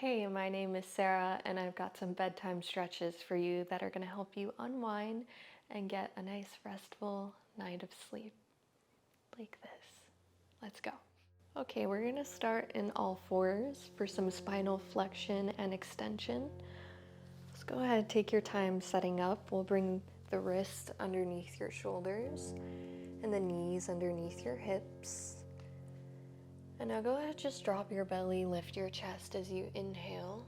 Hey, my name is Sarah, and I've got some bedtime stretches for you that are going to help you unwind and get a nice, restful night of sleep like this. Let's go. Okay, we're going to start in all fours for some spinal flexion and extension. Let's go ahead, take your time setting up. We'll bring the wrists underneath your shoulders and the knees underneath your hips. And now go ahead, just drop your belly, lift your chest as you inhale.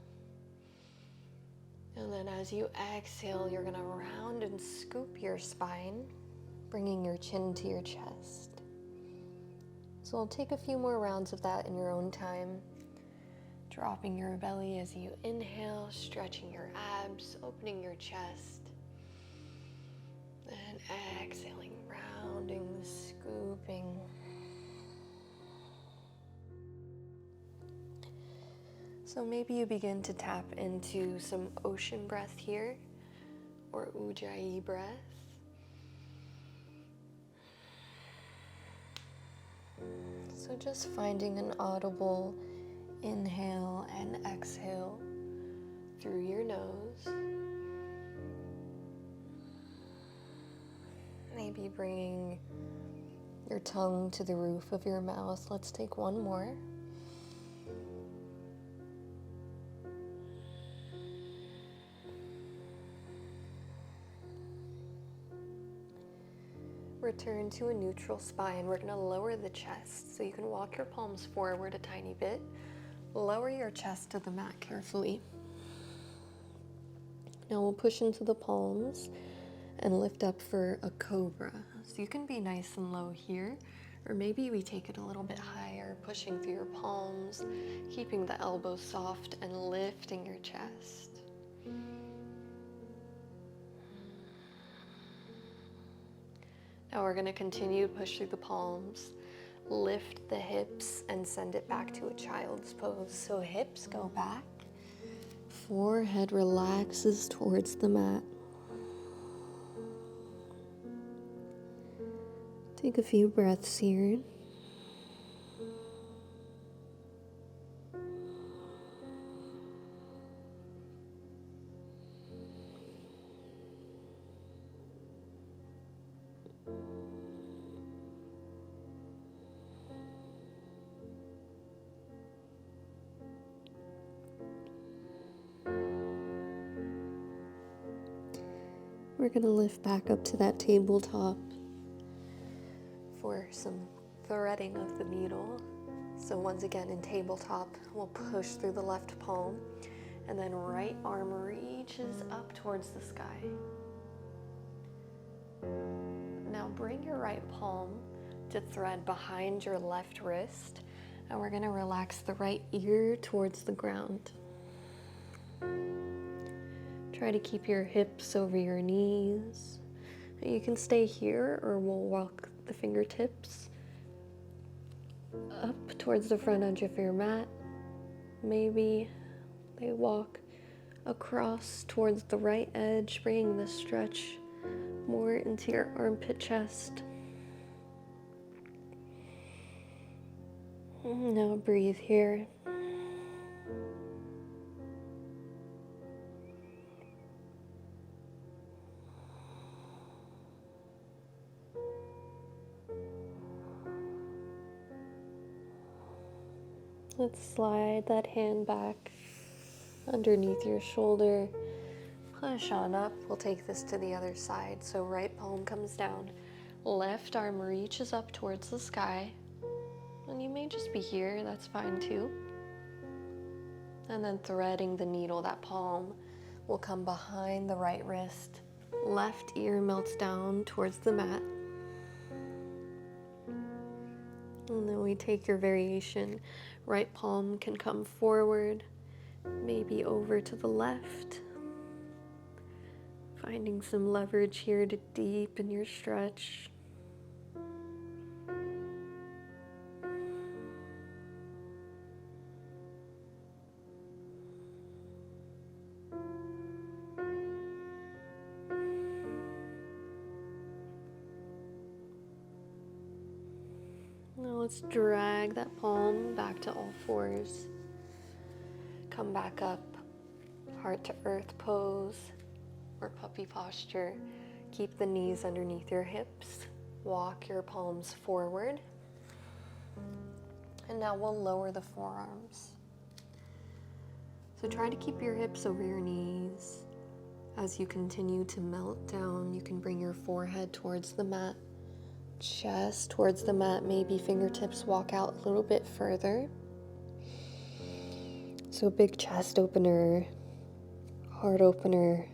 And then as you exhale, you're gonna round and scoop your spine, bringing your chin to your chest. So we'll take a few more rounds of that in your own time. Dropping your belly as you inhale, stretching your abs, opening your chest. And exhaling, rounding, scooping. So maybe you begin to tap into some ocean breath here, or ujjayi breath. So just finding an audible inhale and exhale through your nose. Maybe bringing your tongue to the roof of your mouth. Let's take one more. Return to a neutral spine. We're going to lower the chest, so you can walk your palms forward a tiny bit. Lower your chest to the mat carefully. Now we'll push into the palms and lift up for a cobra. So you can be nice and low here, or maybe we take it a little bit higher, pushing through your palms, keeping the elbows soft and lifting your chest. Now we're going to continue to push through the palms, lift the hips, and send it back to a child's pose. So hips go back, forehead relaxes towards the mat. Take a few breaths here. We're going to lift back up to that tabletop for some threading of the needle. So once again in tabletop, we'll push through the left palm, and then right arm reaches up towards the sky. Now bring your right palm to thread behind your left wrist, and we're going to relax the right ear towards the ground. Try to keep your hips over your knees. You can stay here, or we'll walk the fingertips up towards the front edge of your mat. Maybe they walk across towards the right edge, bringing the stretch more into your armpit chest. Now breathe here. Let's slide that hand back underneath your shoulder. Push on up. We'll take this to the other side. So right palm comes down. Left arm reaches up towards the sky. And you may just be here. That's fine too. And then threading the needle, that palm will come behind the right wrist. Left ear melts down towards the mat. And then we take your variation. Right palm can come forward, maybe over to the left. Finding some leverage here to deepen your stretch. Now let's drag that palm back to all fours. Come back up, heart to earth pose or puppy posture. Keep the knees underneath your hips. Walk your palms forward. And now we'll lower the forearms. So try to keep your hips over your knees. As you continue to melt down, you can bring your forehead towards the mat, chest towards the mat, maybe fingertips walk out a little bit further. So big chest opener, heart opener,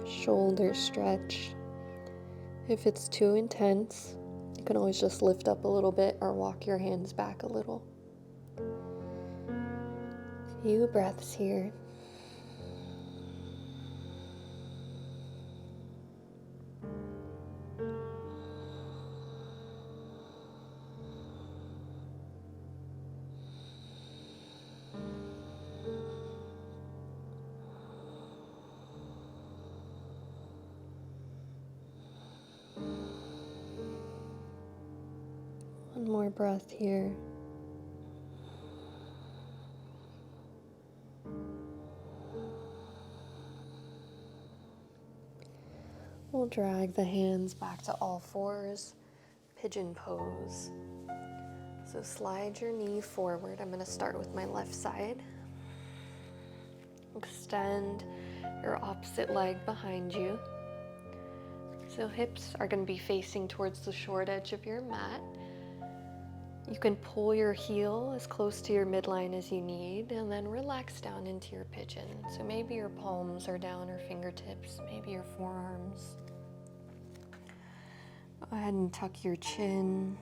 shoulder stretch. If it's too intense, you can always just lift up a little bit or walk your hands back a little. Few breaths here. One more breath here. We'll drag the hands back to all fours, pigeon pose. So slide your knee forward. I'm going to start with my left side. Extend your opposite leg behind you. So hips are going to be facing towards the short edge of your mat. You can pull your heel as close to your midline as you need and then relax down into your pigeon. So maybe your palms are down or fingertips, maybe your forearms. Go ahead and tuck your chin.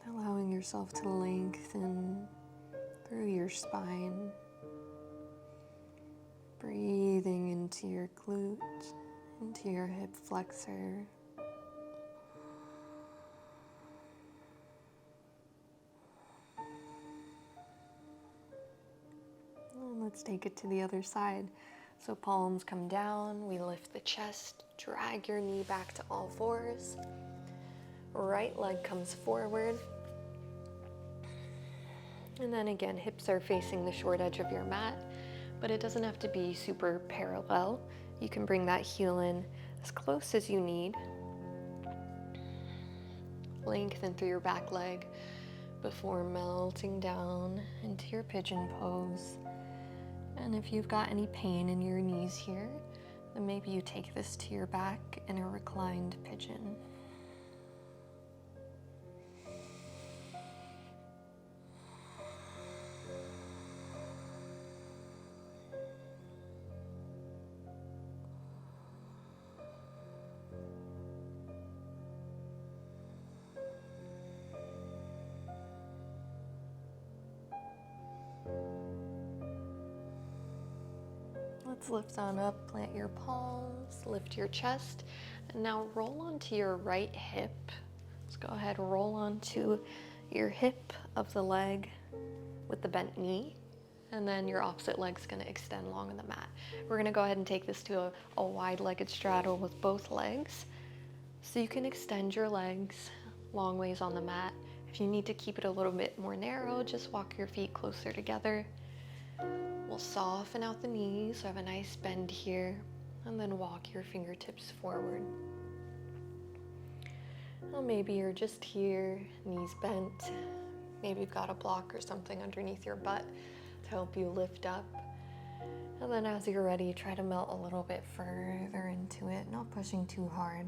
Allowing yourself to lengthen through your spine. Breathing into your glute, into your hip flexor. And let's take it to the other side. So palms come down, we lift the chest, drag your knee back to all fours. Right leg comes forward. And then again, hips are facing the short edge of your mat, but it doesn't have to be super parallel. You can bring that heel in as close as you need. Lengthen through your back leg before melting down into your pigeon pose. And if you've got any pain in your knees here, then maybe you take this to your back in a reclined pigeon. Let's lift on up, plant your palms, lift your chest, and now roll onto your right hip. Let's go ahead, roll onto your hip of the leg with the bent knee, and then your opposite leg's gonna extend long on the mat. We're gonna go ahead and take this to a wide-legged straddle with both legs. So you can extend your legs long ways on the mat. If you need to keep it a little bit more narrow, just walk your feet closer together. We'll soften out the knees, so have a nice bend here, and then walk your fingertips forward. Well, maybe you're just here, knees bent. Maybe you've got a block or something underneath your butt to help you lift up. And then as you're ready, try to melt a little bit further into it, not pushing too hard.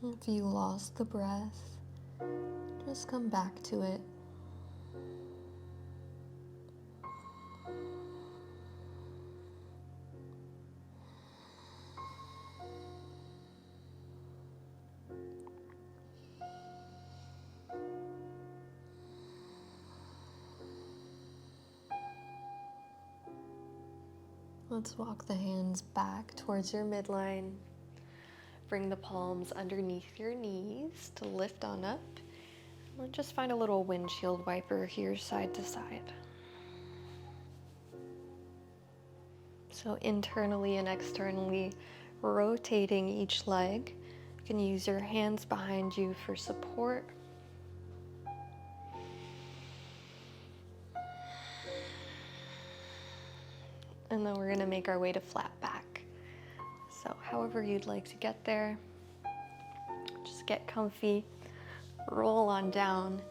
If you lost the breath, just come back to it. Let's walk the hands back towards your midline. Bring the palms underneath your knees to lift on up. And just find a little windshield wiper here side to side. So internally and externally rotating each leg. You can use your hands behind you for support. And then we're going to make our way to flat back. So however you'd like to get there, just get comfy, roll on down.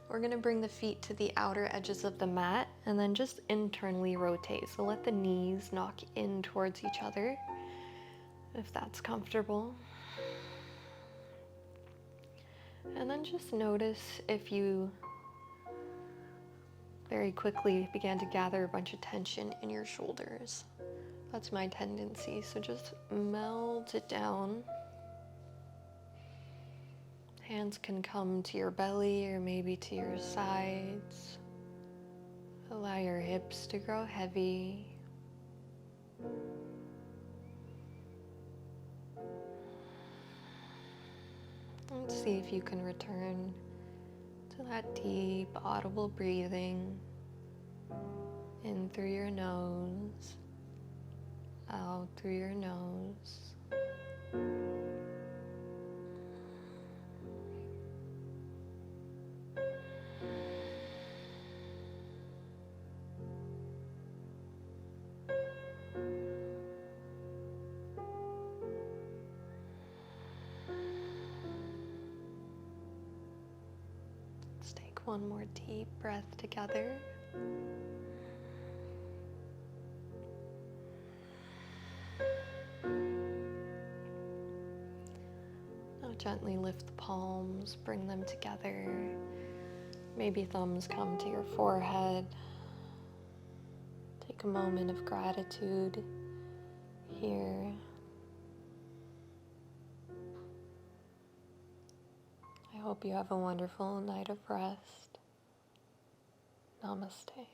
We're going to bring the feet to the outer edges of the mat and then just internally rotate. So let the knees knock in towards each other if that's comfortable. And then just notice if you very quickly began to gather a bunch of tension in your shoulders. That's my tendency, so just melt it down. Hands can come to your belly or maybe to your sides. Allow your hips to grow heavy. And see if you can return to that deep, audible breathing. In through your nose, out through your nose. Let's take one more deep breath together. Now gently lift the palms, bring them together. Maybe thumbs come to your forehead. Take a moment of gratitude here. I hope you have a wonderful night of rest. Namaste.